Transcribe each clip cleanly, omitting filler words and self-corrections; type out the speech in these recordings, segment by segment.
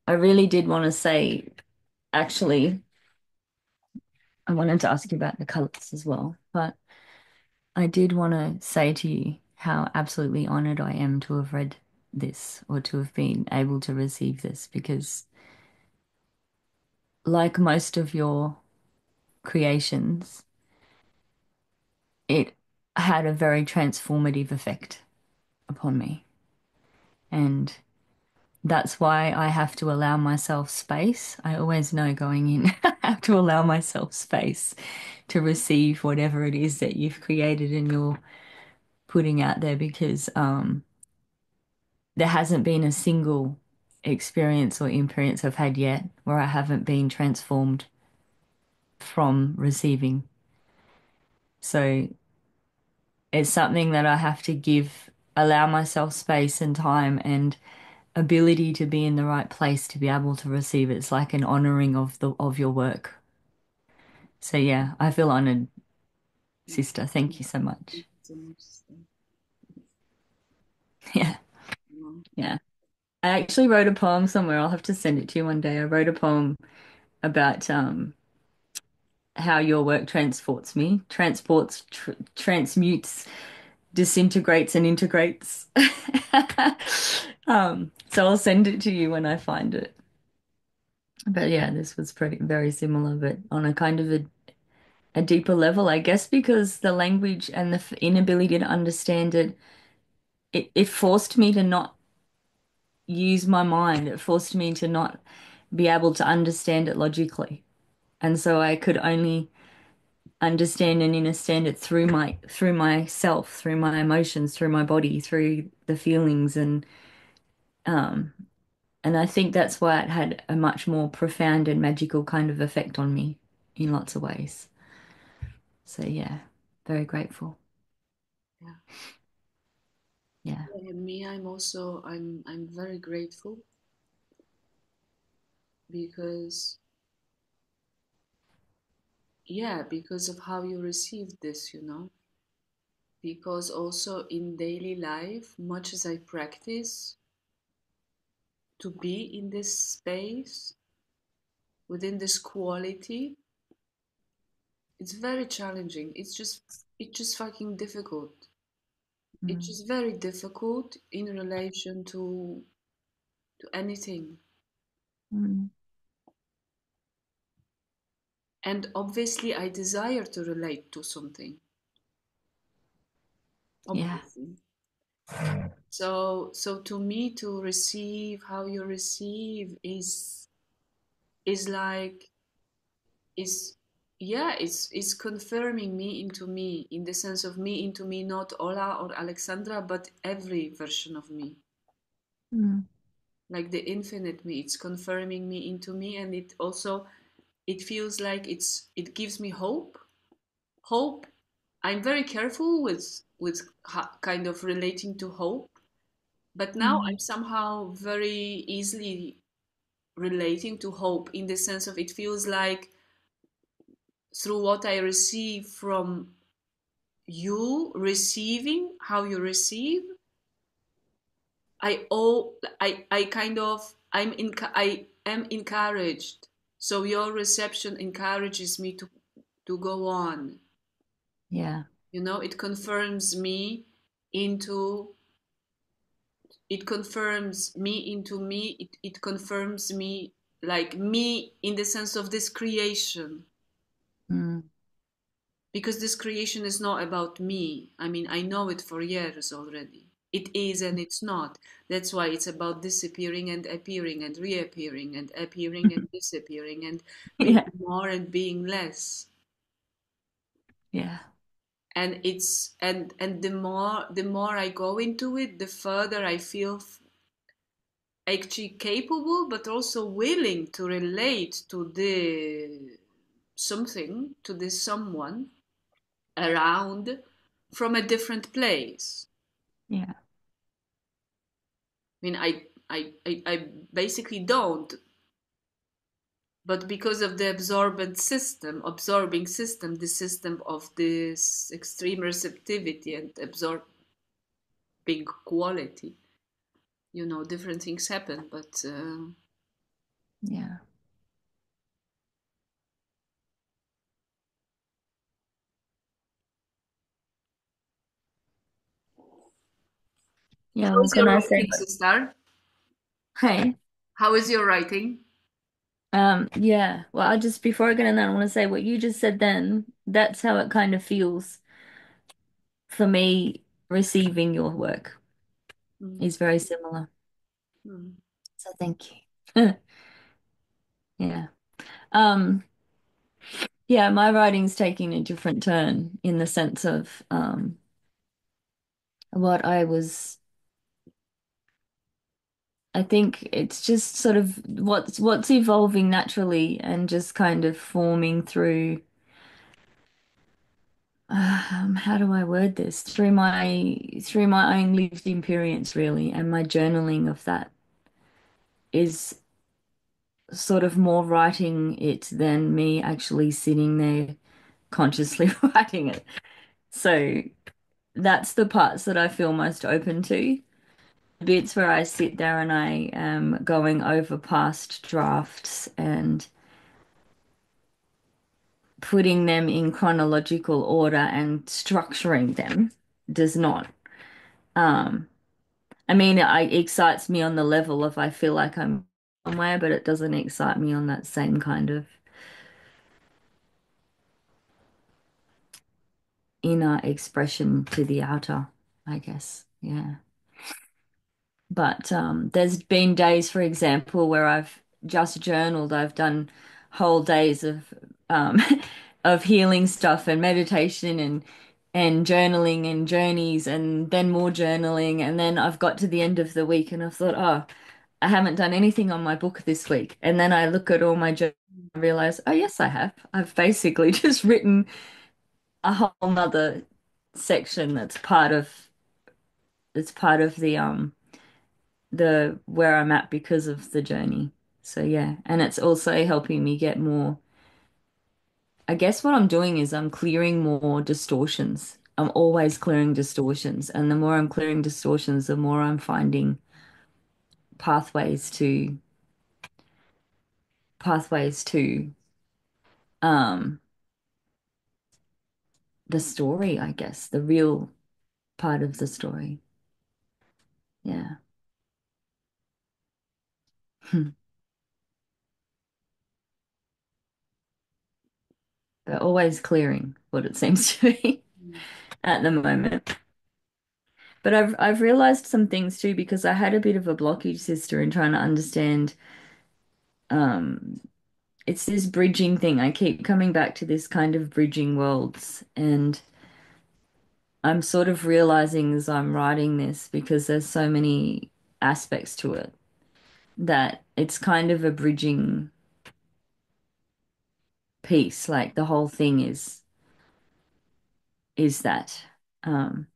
I really did want to say, actually, I wanted to ask you about the colors as well, but I did want to say to you how absolutely honored I am to have read this or to have been able to receive this because, like most of your creations, it had a very transformative effect upon me. And that's why I have to allow myself space. I always know going in, I have to allow myself space to receive whatever it is that you've created and you're putting out there because there hasn't been a single experience or experience I've had yet where I haven't been transformed from receiving. So it's something that I have to give, allow myself space and time and ability to be in the right place to be able to receive it. It's like an honoring of the of your work. So yeah, I feel honored, Yeah. sister. Thank you so Thank much. you so much, sister. Yeah, You know, yeah. I actually wrote a poem somewhere. I'll have to send it to you one day. I wrote a poem about how your work transmutes, disintegrates, and integrates. So I'll send it to you when I find it. But yeah, this was pretty very similar, but on a kind of a deeper level, I guess, because the language and the inability to understand it, it forced me to not use my mind. It forced me to not be able to understand it logically. And so I could only understand and understand it through myself, through my emotions, through my body, through the feelings um and I think that's why it had a much more profound and magical kind of effect on me in lots of ways. So yeah, very grateful. yeah. Yeah. Yeah, me, I'm very grateful because yeah, because of how you received this, you know. Because also in daily life, much as I practice to be in this space, within this quality, it's very challenging. It's just fucking difficult. It's Mm. just very difficult in relation to anything. Mm. And obviously I desire to relate to something. Yeah. Obviously. So to me to receive how you receive is like is yeah, it's confirming me into me in the sense of me into me, not Ola or Alexandra, but every version of me. Mm. Like the infinite me. It's confirming me into me, and it also it feels like it gives me hope. Hope. I'm very careful with kind of relating to hope, but now I'm Mm. somehow very easily relating to hope in the sense of it feels like through what I receive from you receiving how you receive, I kind of I am encouraged. So your reception encourages me to go on. Yeah. You know, it confirms me into it confirms me into me. It confirms me like me in the sense of this creation. Mm. Because this creation is not about me. I mean, I know it for years already. It is and it's not. That's why it's about disappearing and appearing and reappearing and appearing and disappearing and being Yeah. more and being less. Yeah. And it's and the more I go into it, the further I feel actually capable, but also willing to relate to the something, to this someone around from a different place. Yeah. I mean, I basically don't, but because of the absorbing system, the system of this extreme receptivity and absorbing quality, you know, different things happen. But Yeah. Yeah, How well, is can your I say, writing, sister? hey, How is your writing? yeah, well, I just, before I get in that, I want to say what you just said then, that's how it kind of feels for me receiving your work Mm, is very similar. mm. So thank you. Yeah. Um, yeah, my writing's taking a different turn in the sense of what I think it's just sort of what's evolving naturally and just kind of forming through how do I word this? Through my own lived experience really, and my journaling of that is sort of more writing it than me actually sitting there consciously writing it. So that's the parts that I feel most open to. Bits where I sit there and I am going over past drafts and putting them in chronological order and structuring them does not. Um, I mean, it excites me on the level of I feel like I'm somewhere, but it doesn't excite me on that same kind of inner expression to the outer, I guess. Yeah. But there's been days, for example, where I've just journaled. I've done whole days of um, of healing stuff and meditation and journaling and journeys and then more journaling. And then I've got to the end of the week and I've thought, oh, I haven't done anything on my book this week. And then I look at all my journals and realize, oh, yes, I have. I've basically just written a whole nother section that's part of the where I'm at because of the journey. So yeah, and it's also helping me get more. I guess what I'm doing is I'm clearing more distortions. I'm always clearing distortions, and the more I'm clearing distortions, the more I'm finding pathways to pathways to um the story, I guess, the real part of the story. Yeah. But always clearing what it seems to be Mm. at the moment. But I've realized some things too because I had a bit of a blockage, sister, in trying to understand um it's this bridging thing. I keep coming back to this kind of bridging worlds and I'm sort of realizing as I'm writing this because there's so many aspects to it that it's kind of a bridging piece. Like the whole thing is that. Um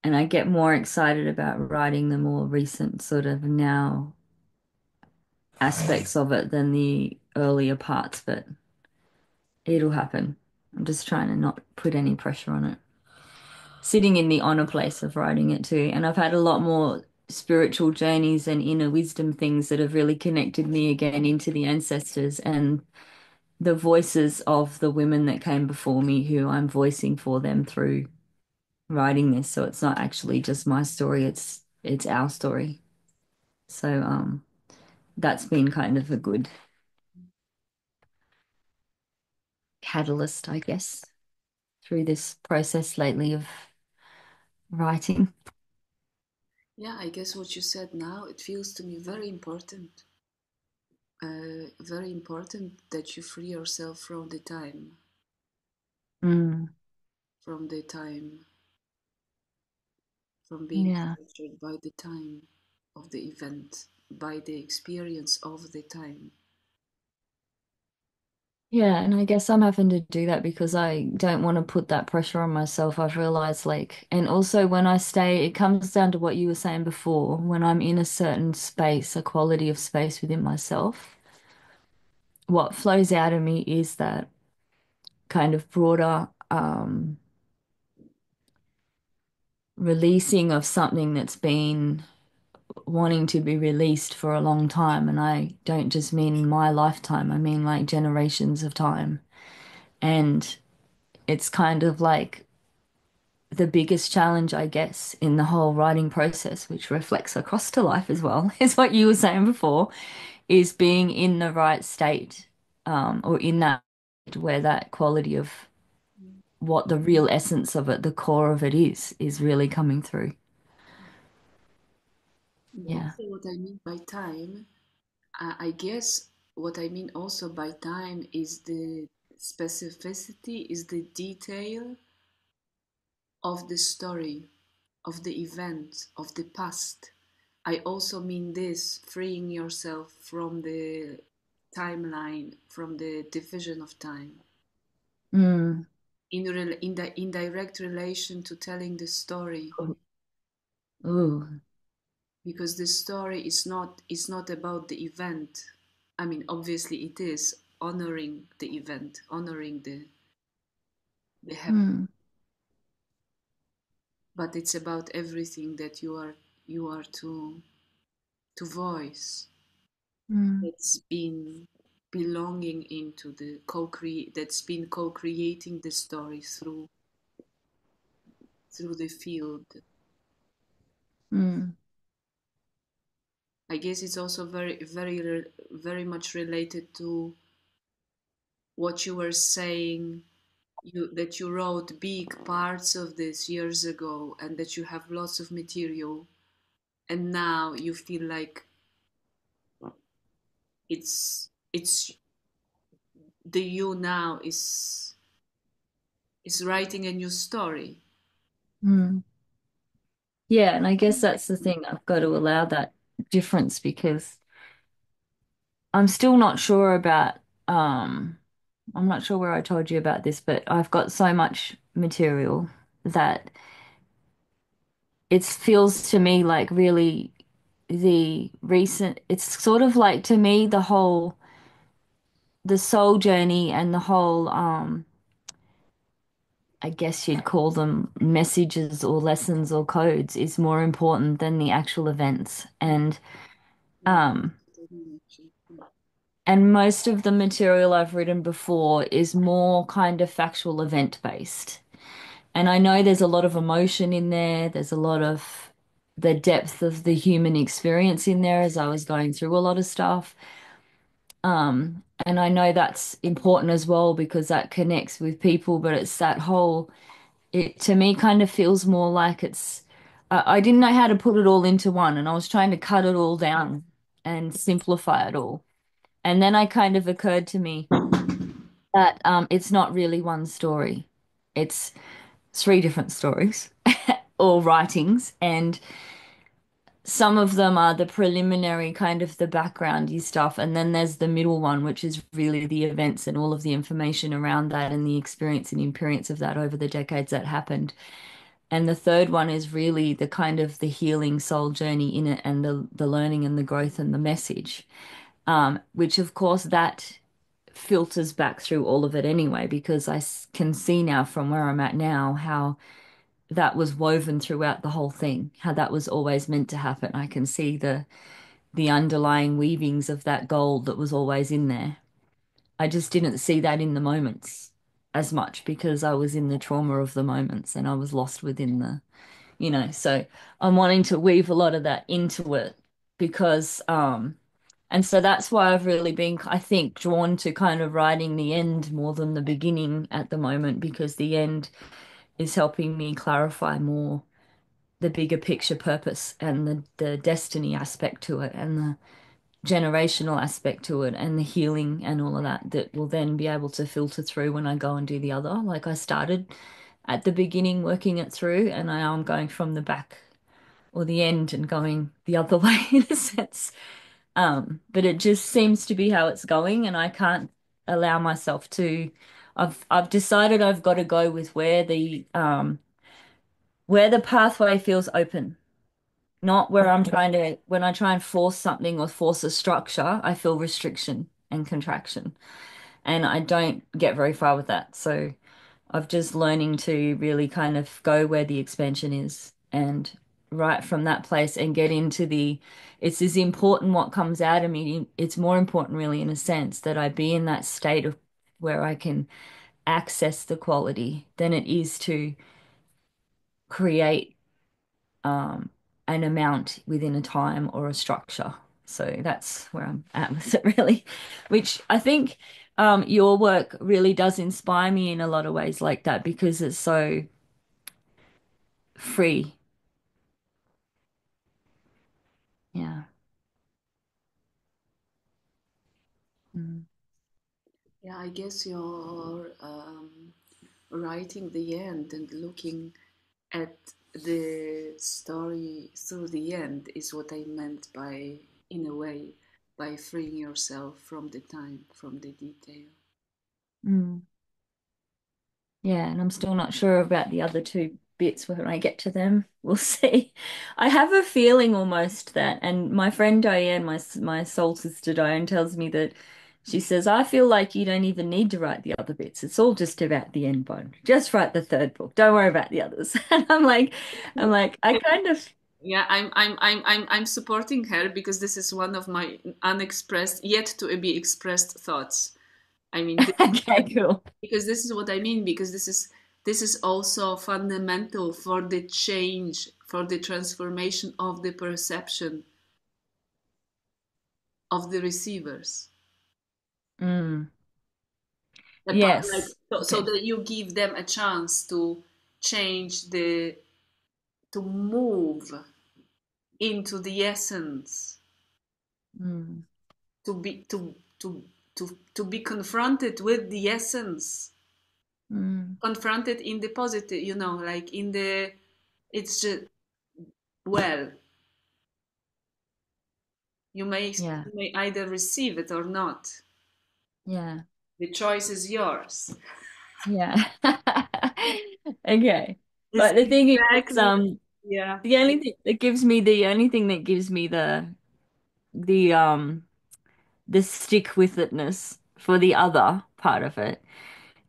and I get more excited about writing the more recent sort of now aspects of it than the earlier parts, but it'll happen. I'm just trying to not put any pressure on it. Sitting in the honor place of writing it too. And I've had a lot more spiritual journeys and inner wisdom things that have really connected me again into the ancestors and the voices of the women that came before me who I'm voicing for them through writing this. So it's not actually just my story, it's our story. So that's been kind of a good catalyst, I guess, through this process lately of writing. Yeah, I guess what you said now, it feels to me very important. Very important that you free yourself Mm, from the time, from being yeah. captured by the time of the event, by the experience of the time. Yeah, and I guess I'm having to do that because I don't want to put that pressure on myself. I've realized like, and also when I stay, it comes down to what you were saying before, when I'm in a certain space, a quality of space within myself, what flows out of me is that kind of broader releasing of something that's been wanting to be released for a long time. And I don't just mean my lifetime, I mean like generations of time. And it's kind of like the biggest challenge, I guess, in the whole writing process, which reflects across to life as well, is what you were saying before, is being in the right state, or in that where that quality of what the real essence of it, the core of it is really coming through. And Yeah. also, what I mean by time, I guess what I mean also by time is the specificity, is the detail of the story, of the event, of the past. I also mean this freeing yourself from the timeline, from the division of time, Mm. in the indirect relation to telling the story, Ooh. because the story is not about the event. I mean, obviously, it is honoring the event, honoring the happening, Mm. but it's about everything that you are to voice. Mm. That's been belonging into the co-create, that's been co-creating the story through the field. Mm. I guess it's also very much related to what you were saying, that you wrote big parts of this years ago and that you have lots of material, and now you feel like it's the you now is writing a new story. Mm. Yeah, and I guess that's the thing. I've got to allow that difference because I'm still not sure about, um, I'm not sure where I told you about this, but I've got so much material that it feels to me like really the recent, it's sort of like to me the soul journey and the whole, I guess you'd call them messages or lessons or codes is more important than the actual events. Yeah, Um, that's what I mean, actually. and most of the material I've written before is more kind of factual event based. And I know there's a lot of emotion in there. There's a lot of the depth of the human experience in there as I was going through a lot of stuff. And I know that's important as well because that connects with people, but it's that whole, it to me kind of feels more like I didn't know how to put it all into one, and I was trying to cut it all down and simplify it all. And then I kind of occurred to me that it's not really one story. It's three different stories or writings, and some of them are the preliminary kind of the backgroundy stuff, and then there's the middle one, which is really the events and all of the information around that and the experience and experience of that over the decades that happened. And the third one is really the kind of the healing soul journey in it and the learning and the growth and the message. Which of course that filters back through all of it anyway, because can see now from where I'm at now how that was woven throughout the whole thing, how that was always meant to happen. I can see the underlying weavings of that gold that was always in there. I just didn't see that in the moments as much because I was in the trauma of the moments and I was lost within so I'm wanting to weave a lot of that into it because and so that's why I've really been, I think, drawn to kind of writing the end more than the beginning at the moment because the end is helping me clarify more the bigger picture purpose and the destiny aspect to it and the generational aspect to it and the healing and all of that that will then be able to filter through when I go and do the other. Like I started at the beginning working it through and now I'm going from the back or the end and going the other way in a sense. But it just seems to be how it's going, and I can't allow myself to. I've decided I've got to go with where the pathway feels open, not where I'm trying to. When I try and force something or force a structure, I feel restriction and contraction, and I don't get very far with that. So I've just learning to really kind of go where the expansion is and right from that place and get into it's as important what comes out of me. It's more important, really, in a sense, that I be in that state of where I can access the quality than it is to create um, an amount within a time or a structure. So that's where I'm at with it, really, which I think your work really does inspire me in a lot of ways like that because it's so free. Yeah. Mm. Yeah, I guess you're writing the end and looking at the story through the end is what I meant by, in a way, by freeing yourself from the time, from the detail. Mm. Yeah, and I'm still not sure about the other two bits when I get to them. We'll see. I have a feeling almost that, and my friend Diane, my soul sister Diane, tells me that she says, I feel like you don't even need to write the other bits. It's all just about the end bone. Just write the third book. Don't worry about the others. And I'm like, I kind of Yeah, I'm supporting her because this is one of my unexpressed, yet to be expressed thoughts. I mean, okay, cool. because this is what I mean, because this is also fundamental for the change, for the transformation of the perception of the receivers. Mm, Like yes. so Okay. that you give them a chance to change the to move into the essence, Mm, to be confronted with the essence, mm, confronted in the positive, like in the, it's just, well, yeah. you may either receive it or not. Yeah. The choice is yours. Yeah. Okay. It's But the thing is, exactly, yeah. the only thing that gives me the stick with itness for the other part of it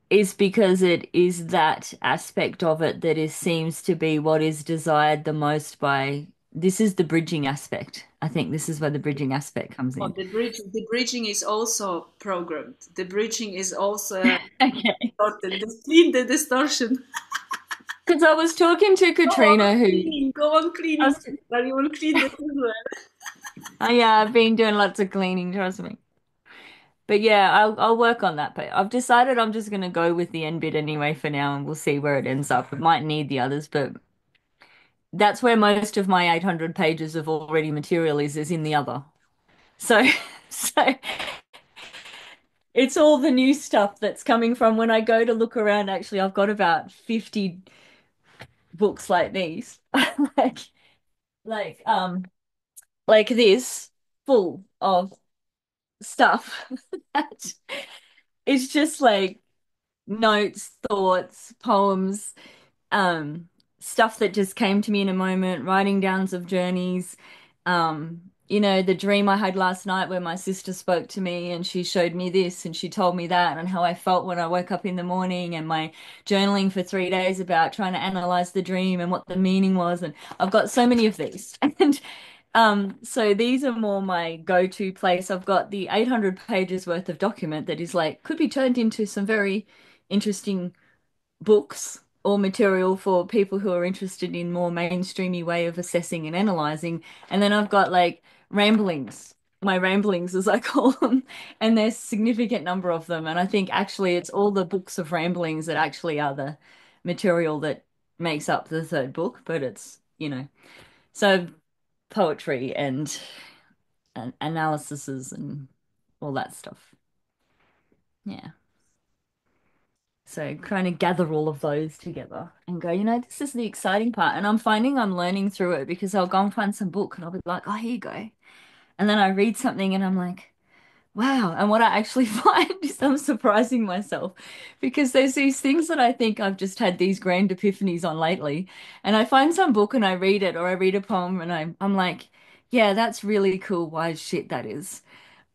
is because it is that aspect of it that is seems to be what is desired the most by this is the bridging aspect. I think this is where the bridging aspect comes Oh, in. the bridging is also programmed. The bridging is also Okay. distorted. Just clean the distortion. Because I was talking to Katrina, Go on I cleaning, was, but you will clean this as well. oh yeah, I've been doing lots of cleaning, trust me. But yeah, I'll work on that. But I've decided I'm just gonna go with the end bit anyway for now, and we'll see where it ends up. It might need the others, but that's where most of my 800 pages of already material is in the other. So, so it's all the new stuff that's coming from when I go to look around. Actually, I've got about 50 books like these, like like um like this, full of stuff that it's just like notes, thoughts, poems, um, stuff that just came to me in a moment, writing downs of journeys. The dream I had last night where my sister spoke to me and she showed me this and she told me that and how I felt when I woke up in the morning and my journaling for 3 days about trying to analyze the dream and what the meaning was. And I've got so many of these. And so these are more my go-to place. I've got the 800 pages worth of document that is like could be turned into some very interesting books or material for people who are interested in more mainstreamy way of assessing and analyzing. And then I've got like ramblings, my ramblings as I call them, and there's a significant number of them. And I think actually it's all the books of ramblings that actually are the material that makes up the third book, but so poetry and analyses and all that stuff. Yeah. So trying to gather all of those together and go, this is the exciting part. And I'm finding I'm learning through it because I'll go and find some book and I'll be like, oh, here you go. And then I read something and I'm like, wow. And what I actually find is I'm surprising myself because there's these things that I think I've just had these grand epiphanies on lately. And I find some book and I read it or I read a poem and I'm like, yeah, that's really cool. Wise shit that is.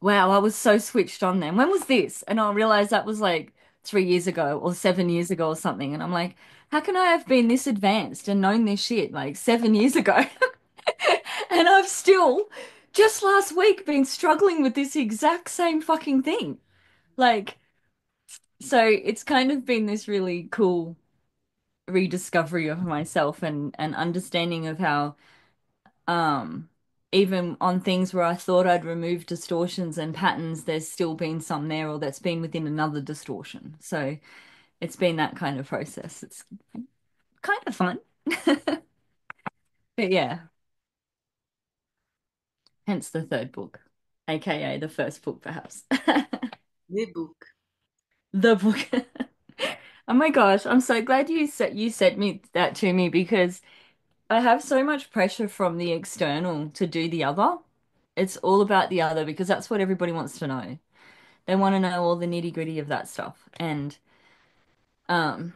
Wow, I was so switched on then. When was this? And I'll realize that was like 3 years ago or 7 years ago or something. And I'm like, how can I have been this advanced and known this shit like 7 years ago? And I've still, just last week, been struggling with this exact same fucking thing. Like, so it's kind of been this really cool rediscovery of myself and understanding of how, um, even on things where I thought I'd removed distortions and patterns, there's still been some there or that's been within another distortion. So it's been that kind of process. It's kind of fun. But yeah, hence the third book, aka the first book, perhaps. The book. The book. Oh my gosh, I'm so glad you sent me that to me because I have so much pressure from the external to do the other. It's all about the other because that's what everybody wants to know. They want to know all the nitty-gritty of that stuff. Um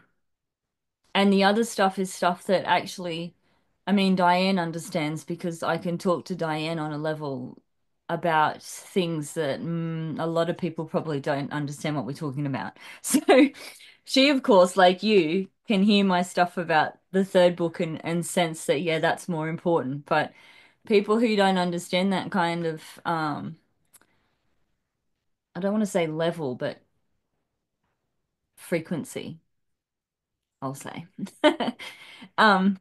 and the other stuff is stuff that actually, I mean, Diane understands because I can talk to Diane on a level about things that a lot of people probably don't understand what we're talking about. So she, of course, like you, can hear my stuff about the third book and sense that, yeah, that's more important. But people who don't understand that kind of, I don't want to say level, but frequency, I'll say. Um,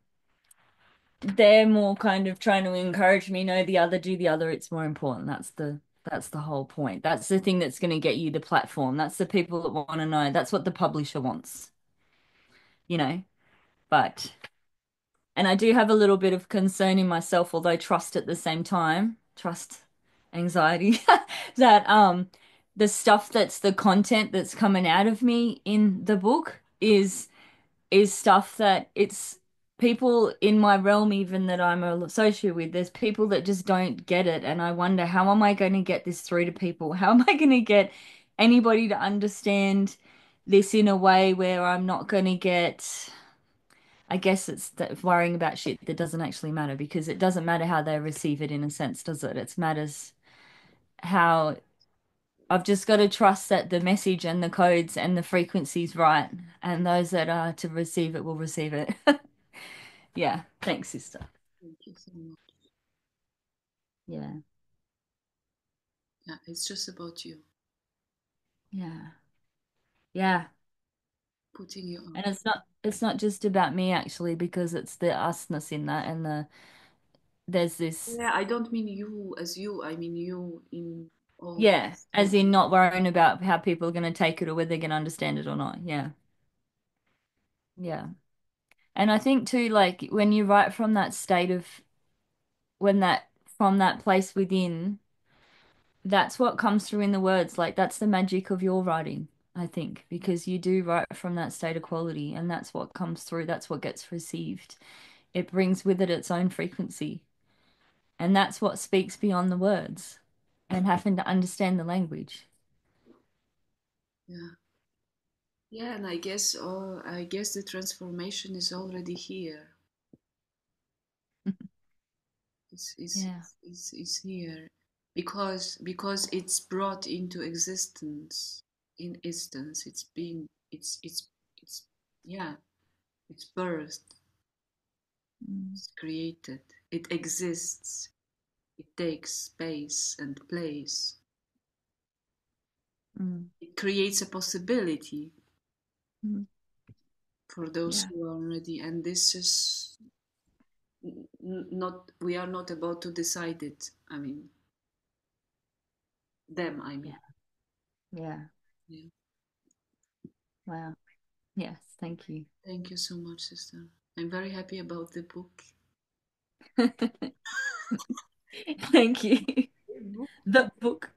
they're more kind of trying to encourage me, no, the other, do the other, it's more important. That's the whole point. That's the thing that's going to get you the platform. That's the people that want to know. That's what the publisher wants, you know. But and I do have a little bit of concern in myself, although trust at the same time, trust, anxiety, that the stuff that's the content that's coming out of me in the book is stuff that it's people in my realm even that I'm associated with. There's people that just don't get it, and I wonder how am I going to get this through to people? How am I going to get anybody to understand this in a way where I'm not going to get I guess it's that worrying about shit that doesn't actually matter because it doesn't matter how they receive it in a sense, does it? It matters how I've just got to trust that the message and the codes and the frequencies right, and those that are to receive it will receive it. Yeah, thanks, sister. Thank you so much. Yeah, Yeah, it's just about you, yeah, yeah. putting you And on. it's not just about me actually because it's the usness in that and there's this Yeah, I don't mean you as you, I mean you in all yeah, things. as in not worrying about how people are going to take it or whether they're going to understand it or not. Yeah, yeah. And I think too, like when you write from that state of when that from that place within, that's what comes through in the words. Like that's the magic of your writing, I think, because you do write from that state of quality and that's what comes through, that's what gets received. It brings with it its own frequency. And that's what speaks beyond the words and having to understand the language. Yeah. Yeah, and I guess the transformation is already here. Yeah. Is here because it's brought into existence in instance. It's yeah, it's birthed, Mm, it's created, it exists, it takes space and place. mm, It creates a possibility mm. for those Yeah. who are ready, and this is not, we are not about to decide it. I mean, them, I Yeah. mean. Yeah. Yeah. Wow. Yes, thank you. Thank you so much, sister. I'm very happy about the book. Thank you. The book. The book.